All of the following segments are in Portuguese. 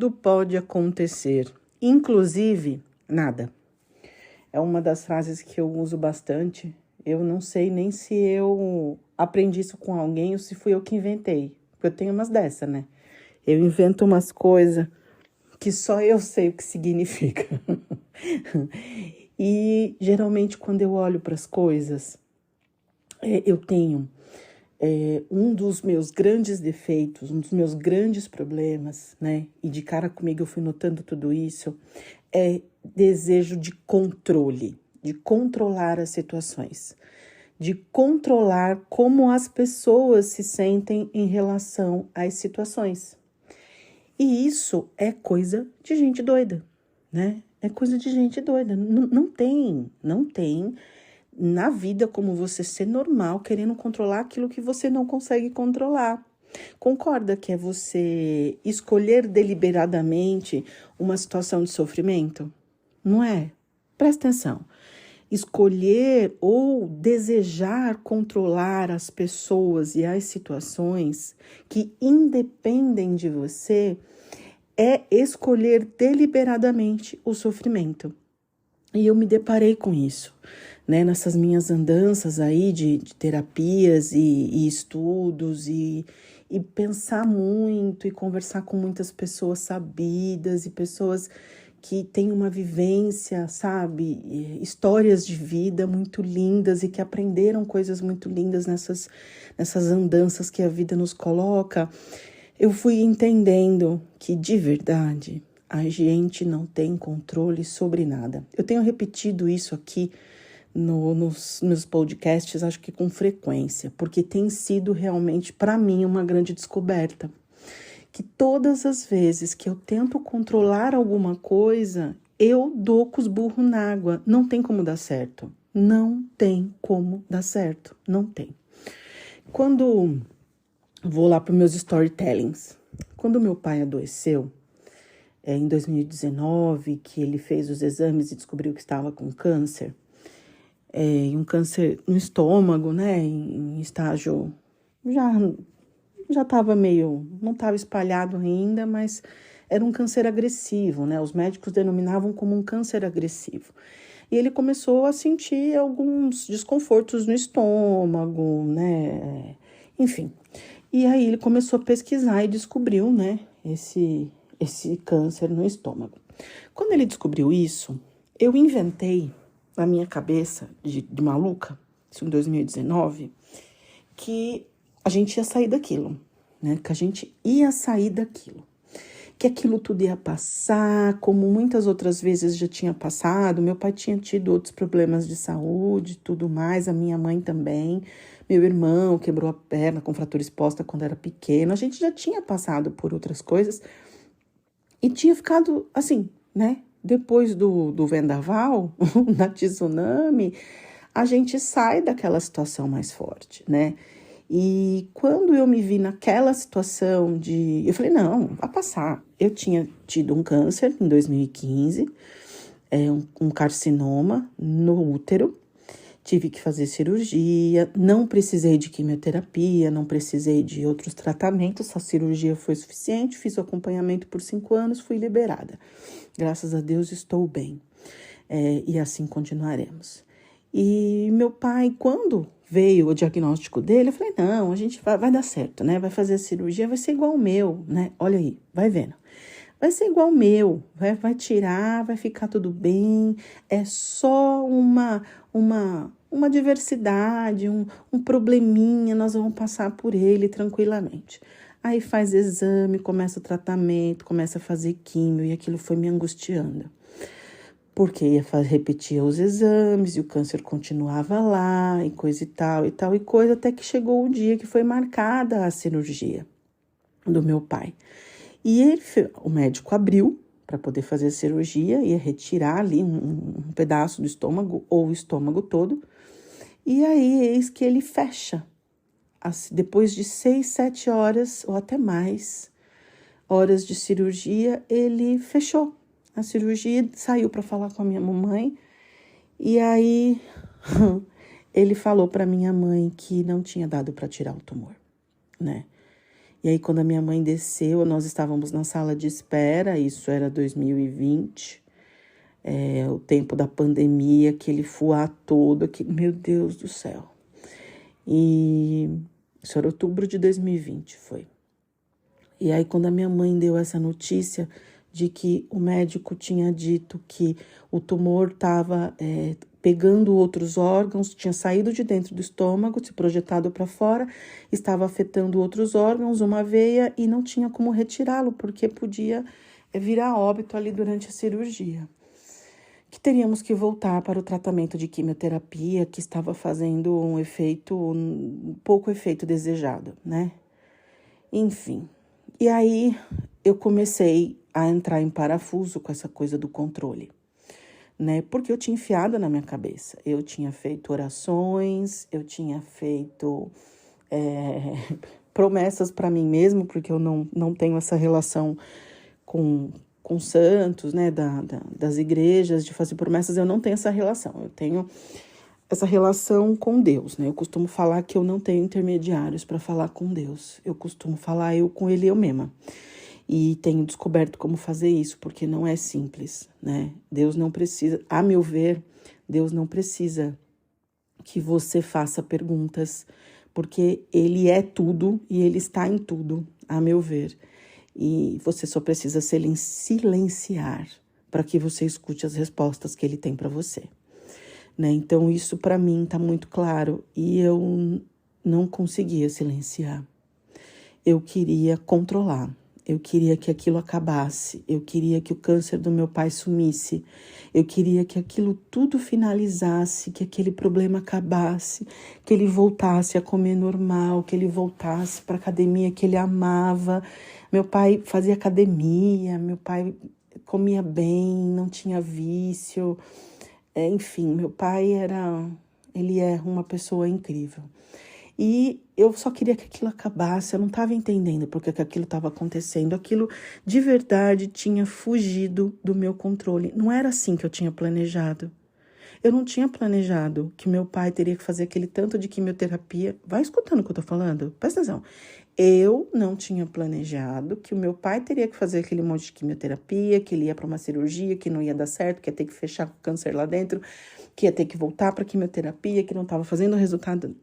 tudo pode acontecer, inclusive nada. É uma das frases que eu uso bastante. Eu não sei nem se eu aprendi isso com alguém ou se fui eu que inventei. Porque eu tenho umas dessa, né? Eu invento umas coisas que só eu sei o que significa. E geralmente quando eu olho para as coisas, eu tenho um dos meus grandes defeitos, um dos meus grandes problemas, né? E de cara comigo eu fui notando tudo isso, é desejo de controle, de controlar as situações, de controlar como as pessoas se sentem em relação às situações. E isso é coisa de gente doida, né? É coisa de gente doida. Não tem na vida como você ser normal querendo controlar aquilo que você não consegue controlar. Concorda que é você escolher deliberadamente uma situação de sofrimento? Não é? Presta atenção. Escolher ou desejar controlar as pessoas e as situações que independem de você é escolher deliberadamente o sofrimento. E eu me deparei com isso, né, nessas minhas andanças aí de terapias e estudos e pensar muito e conversar com muitas pessoas sabidas e pessoas que têm uma vivência, sabe, histórias de vida muito lindas e que aprenderam coisas muito lindas nessas andanças que a vida nos coloca. Eu fui entendendo que, de verdade, a gente não tem controle sobre nada. Eu tenho repetido isso aqui nos meus podcasts, acho que com frequência, porque tem sido realmente, para mim, uma grande descoberta. Que todas as vezes que eu tento controlar alguma coisa, eu dou com os burros na água. Não tem como dar certo. Não tem como dar certo. Não tem. Quando vou lá para os meus storytellings, quando meu pai adoeceu, em 2019, que ele fez os exames e descobriu que estava com câncer, um câncer no estômago, né, em estágio, já estava meio, não estava espalhado ainda, mas era um câncer agressivo, né, os médicos denominavam como um câncer agressivo. E ele começou a sentir alguns desconfortos no estômago, né, enfim. E aí ele começou a pesquisar e descobriu, né, esse câncer no estômago. Quando ele descobriu isso, eu inventei na minha cabeça de maluca, isso em 2019, que a gente ia sair daquilo, né? Que a gente ia sair daquilo. Que aquilo tudo ia passar, como muitas outras vezes já tinha passado. Meu pai tinha tido outros problemas de saúde, tudo mais, a minha mãe também. Meu irmão quebrou a perna com fratura exposta quando era pequeno. A gente já tinha passado por outras coisas e tinha ficado assim, né? Depois do vendaval, da tsunami, a gente sai daquela situação mais forte, né? E quando eu me vi naquela situação eu falei, não, vai passar. Eu tinha tido um câncer em 2015, um carcinoma no útero, tive que fazer cirurgia, não precisei de quimioterapia, não precisei de outros tratamentos, a cirurgia foi suficiente, fiz o acompanhamento por 5 anos, fui liberada. Graças a Deus estou bem, e assim continuaremos. E meu pai, quando veio o diagnóstico dele, eu falei, não, a gente vai dar certo, né? Vai fazer a cirurgia, vai ser igual o meu, né? Olha aí, vai vendo. Vai ser igual o meu, vai tirar, vai ficar tudo bem, é só uma diversidade, um probleminha, nós vamos passar por ele tranquilamente. Aí faz exame, começa o tratamento, começa a fazer químio e aquilo foi me angustiando. Porque repetia os exames e o câncer continuava lá e coisa e coisa, até que chegou o dia que foi marcada a cirurgia do meu pai. E o médico abriu para poder fazer a cirurgia, ia retirar ali um pedaço do estômago ou o estômago todo. E aí, eis que ele fecha. Depois de 6, 7 horas ou até mais horas de cirurgia, ele fechou a cirurgia, saiu para falar com a minha mamãe. E aí, ele falou para minha mãe que não tinha dado para tirar o tumor, né? E aí, quando a minha mãe desceu, nós estávamos na sala de espera, isso era 2020, o tempo da pandemia, aquele fuá todo, meu Deus do céu. E isso era outubro de 2020, foi. E aí, quando a minha mãe deu essa notícia de que o médico tinha dito que o tumor estava pegando outros órgãos, tinha saído de dentro do estômago, se projetado para fora, estava afetando outros órgãos, uma veia, e não tinha como retirá-lo, porque podia virar óbito ali durante a cirurgia. Que teríamos que voltar para o tratamento de quimioterapia, que estava fazendo um pouco efeito desejado, né? Enfim. E aí eu comecei a entrar em parafuso com essa coisa do controle, né? Porque eu tinha enfiado na minha cabeça. Eu tinha feito orações, eu tinha feito promessas para mim mesmo, porque eu não tenho essa relação com santos, né? Das igrejas, de fazer promessas, eu não tenho essa relação. Eu tenho essa relação com Deus, né? Eu costumo falar que eu não tenho intermediários para falar com Deus. Eu costumo falar eu com Ele, eu mesma. E tenho descoberto como fazer isso, porque não é simples, né? Deus não precisa, a meu ver, Deus não precisa que você faça perguntas, porque Ele é tudo e Ele está em tudo, a meu ver. E você só precisa silenciar para que você escute as respostas que Ele tem para você. Né? Então, isso para mim está muito claro e eu não conseguia silenciar. Eu queria controlar, eu queria que aquilo acabasse, eu queria que o câncer do meu pai sumisse, eu queria que aquilo tudo finalizasse, que aquele problema acabasse, que ele voltasse a comer normal, que ele voltasse para a academia que ele amava. Meu pai fazia academia, meu pai comia bem, não tinha vício. Enfim, meu pai ele é uma pessoa incrível. E eu só queria que aquilo acabasse, eu não estava entendendo porque que aquilo estava acontecendo. Aquilo de verdade tinha fugido do meu controle. Não era assim que eu tinha planejado. Eu não tinha planejado que meu pai teria que fazer aquele tanto de quimioterapia. Vai escutando o que eu tô falando? Presta atenção. Eu não tinha planejado que o meu pai teria que fazer aquele monte de quimioterapia, que ele ia para uma cirurgia, que não ia dar certo, que ia ter que fechar com o câncer lá dentro, que ia ter que voltar para quimioterapia, que não estava fazendo o resultado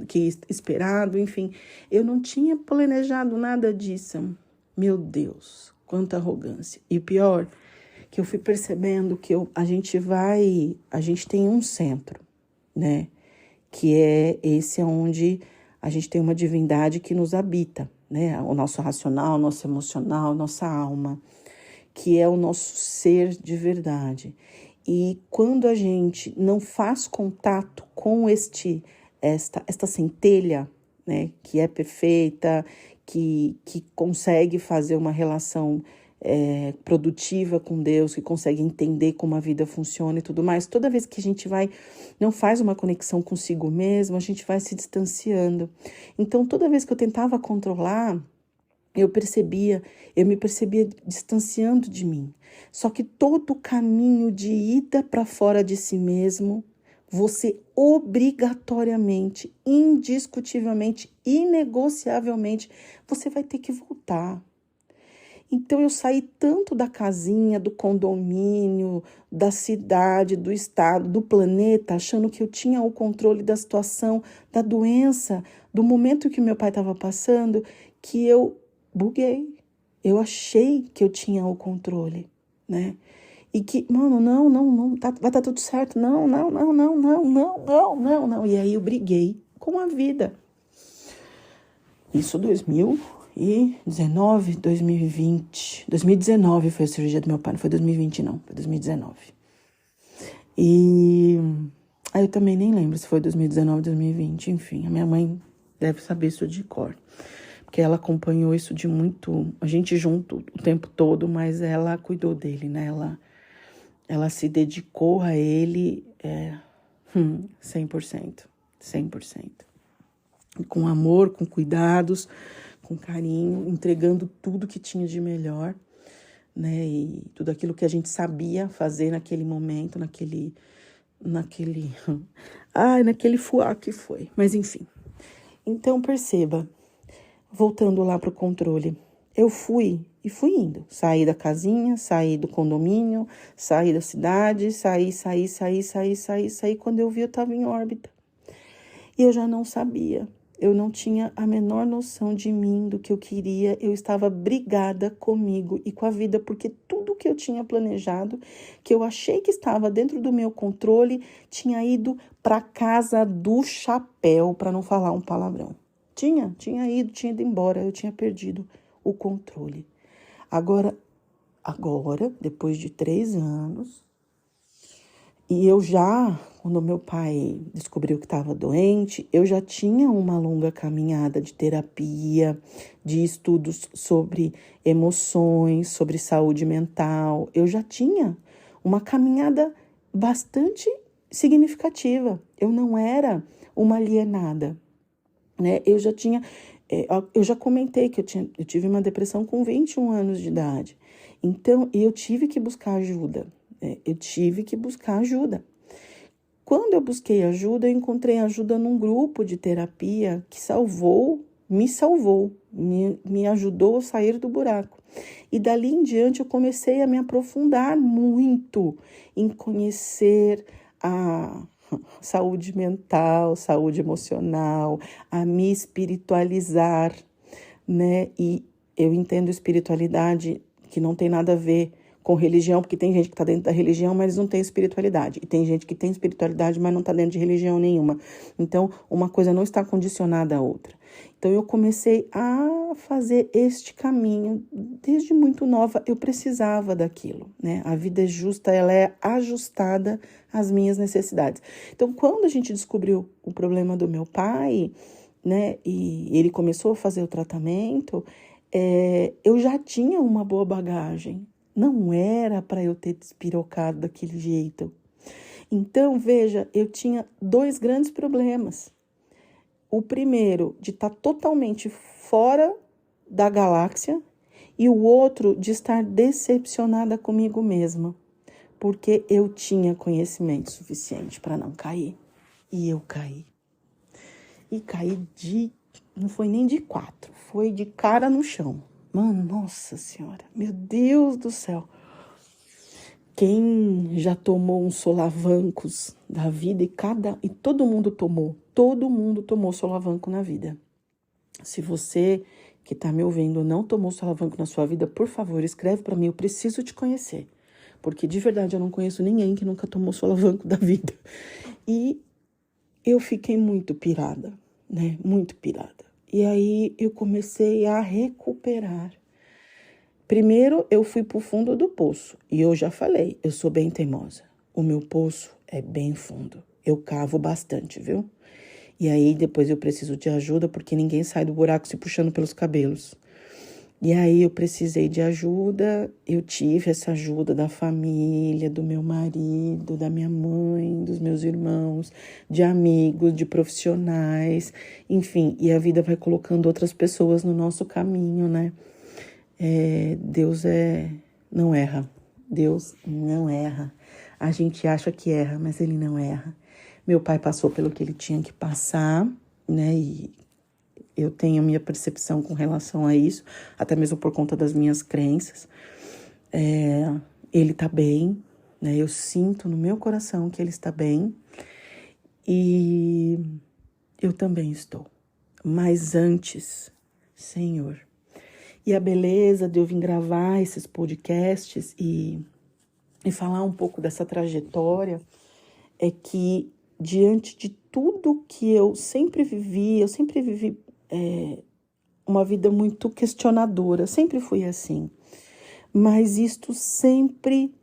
que esperado, enfim. Eu não tinha planejado nada disso. Meu Deus, quanta arrogância. E o pior, que eu fui percebendo que a gente tem um centro, né? Que é esse onde a gente tem uma divindade que nos habita, né? O nosso racional, o nosso emocional, nossa alma, que é o nosso ser de verdade. E quando a gente não faz contato com esta centelha, né? Que é perfeita, que consegue fazer uma relação produtiva com Deus, que consegue entender como a vida funciona e tudo mais. Toda vez que a gente não faz uma conexão consigo mesmo, a gente vai se distanciando. Então, toda vez que eu tentava controlar, eu me percebia distanciando de mim. Só que todo caminho de ida para fora de si mesmo, você obrigatoriamente, indiscutivelmente, inegociavelmente, você vai ter que voltar. Então, eu saí tanto da casinha, do condomínio, da cidade, do estado, do planeta, achando que eu tinha o controle da situação, da doença, do momento que meu pai estava passando, que eu buguei. Eu achei que eu tinha o controle, né? E que, mano, não, vai estar tudo certo. Não. E aí eu briguei com a vida. Isso 2019, 2020. 2019 foi a cirurgia do meu pai, não foi 2020 não, foi 2019. E aí eu também nem lembro se foi 2019, 2020, enfim, a minha mãe deve saber isso de cor. Porque ela acompanhou isso a gente junto o tempo todo, mas ela cuidou dele, né? Ela se dedicou a ele 100%. Com amor, com cuidados, com carinho, entregando tudo que tinha de melhor, né? E tudo aquilo que a gente sabia fazer naquele momento, naquele fuá que foi. Mas enfim. Então perceba, voltando lá pro controle. Eu fui e fui indo. Saí da casinha, saí do condomínio, saí da cidade, saí. Quando eu vi, eu tava em órbita. E eu já não sabia. Eu não tinha a menor noção de mim, do que eu queria. Eu estava brigada comigo e com a vida, porque tudo que eu tinha planejado, que eu achei que estava dentro do meu controle, tinha ido para casa do chapéu, para não falar um palavrão. Tinha ido embora. Eu tinha perdido o controle. Agora, depois de 3 anos, e eu já, quando meu pai descobriu que estava doente, eu já tinha uma longa caminhada de terapia, de estudos sobre emoções, sobre saúde mental. Eu já tinha uma caminhada bastante significativa. Eu não era uma alienada, né? Eu já comentei que eu tive uma depressão com 21 anos de idade. Então, eu tive que buscar ajuda. Quando eu busquei ajuda, eu encontrei ajuda num grupo de terapia que me ajudou a sair do buraco. E dali em diante eu comecei a me aprofundar muito em conhecer a saúde mental, saúde emocional, a me espiritualizar, né? E eu entendo espiritualidade que não tem nada a ver com religião, porque tem gente que está dentro da religião, mas não tem espiritualidade. E tem gente que tem espiritualidade, mas não está dentro de religião nenhuma. Então, uma coisa não está condicionada à outra. Então, eu comecei a fazer este caminho. Desde muito nova, eu precisava daquilo, né? A vida é justa, ela é ajustada às minhas necessidades. Então, quando a gente descobriu o problema do meu pai, né? E ele começou a fazer o tratamento, eu já tinha uma boa bagagem. Não era para eu ter despirocado daquele jeito. Então, veja, eu tinha 2 grandes problemas. O primeiro, de estar totalmente fora da galáxia, e o outro, de estar decepcionada comigo mesma, porque eu tinha conhecimento suficiente para não cair. E eu caí. E caí não foi nem de 4, foi de cara no chão. Mano, nossa senhora, meu Deus do céu. Quem já tomou uns solavancos da vida, e todo mundo tomou solavanco na vida. Se você que está me ouvindo não tomou solavanco na sua vida, por favor, escreve para mim, eu preciso te conhecer. Porque de verdade eu não conheço ninguém que nunca tomou solavanco da vida. E eu fiquei muito pirada, né? Muito pirada. E aí eu comecei a recuperar. Primeiro, eu fui pro fundo do poço. E eu já falei, eu sou bem teimosa. O meu poço é bem fundo. Eu cavo bastante, viu? E aí, depois eu preciso de ajuda, porque ninguém sai do buraco se puxando pelos cabelos. E aí, eu precisei de ajuda. Eu tive essa ajuda da família, do meu marido, da minha mãe, dos meus irmãos, de amigos, de profissionais. Enfim, e a vida vai colocando outras pessoas no nosso caminho, né? Deus não erra. Deus não erra. A gente acha que erra, mas ele não erra. Meu pai passou pelo que ele tinha que passar, né? E eu tenho a minha percepção com relação a isso, até mesmo por conta das minhas crenças. Ele tá bem, né? Eu sinto no meu coração que ele está bem. E eu também estou. Mas antes, Senhor. E a beleza de eu vir gravar esses podcasts e falar um pouco dessa trajetória é que, diante de tudo que eu sempre vivi uma vida muito questionadora, sempre fui assim. Mas isto sempre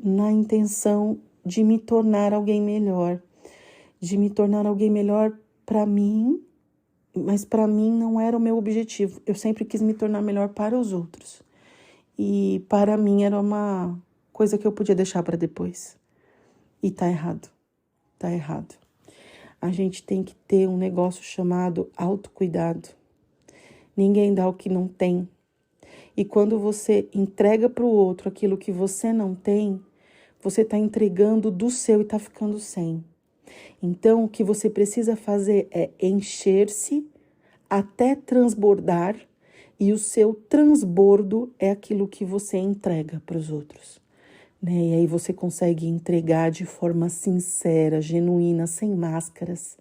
na intenção de me tornar alguém melhor. De me tornar alguém melhor para mim, mas para mim não era o meu objetivo. Eu sempre quis me tornar melhor para os outros. E para mim era uma coisa que eu podia deixar para depois. E tá errado. Tá errado. A gente tem que ter um negócio chamado autocuidado. Ninguém dá o que não tem. E quando você entrega para o outro aquilo que você não tem, você está entregando do seu e está ficando sem. Então, o que você precisa fazer é encher-se, até transbordar, e o seu transbordo é aquilo que você entrega para os outros, né? E aí você consegue entregar de forma sincera, genuína, sem máscaras,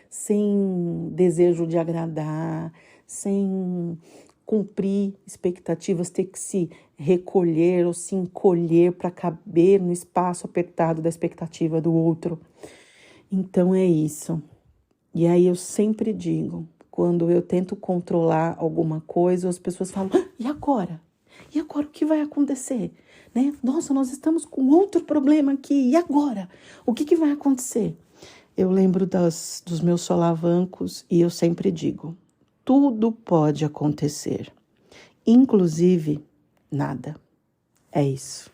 sem desejo de agradar, sem cumprir expectativas, ter que se recolher ou se encolher para caber no espaço apertado da expectativa do outro. Então é isso. E aí eu sempre digo, quando eu tento controlar alguma coisa, as pessoas falam, e agora? E agora o que vai acontecer? Né? Nossa, nós estamos com outro problema aqui, e agora? O que vai acontecer? Eu lembro dos meus solavancos e eu sempre digo, tudo pode acontecer, inclusive nada. É isso.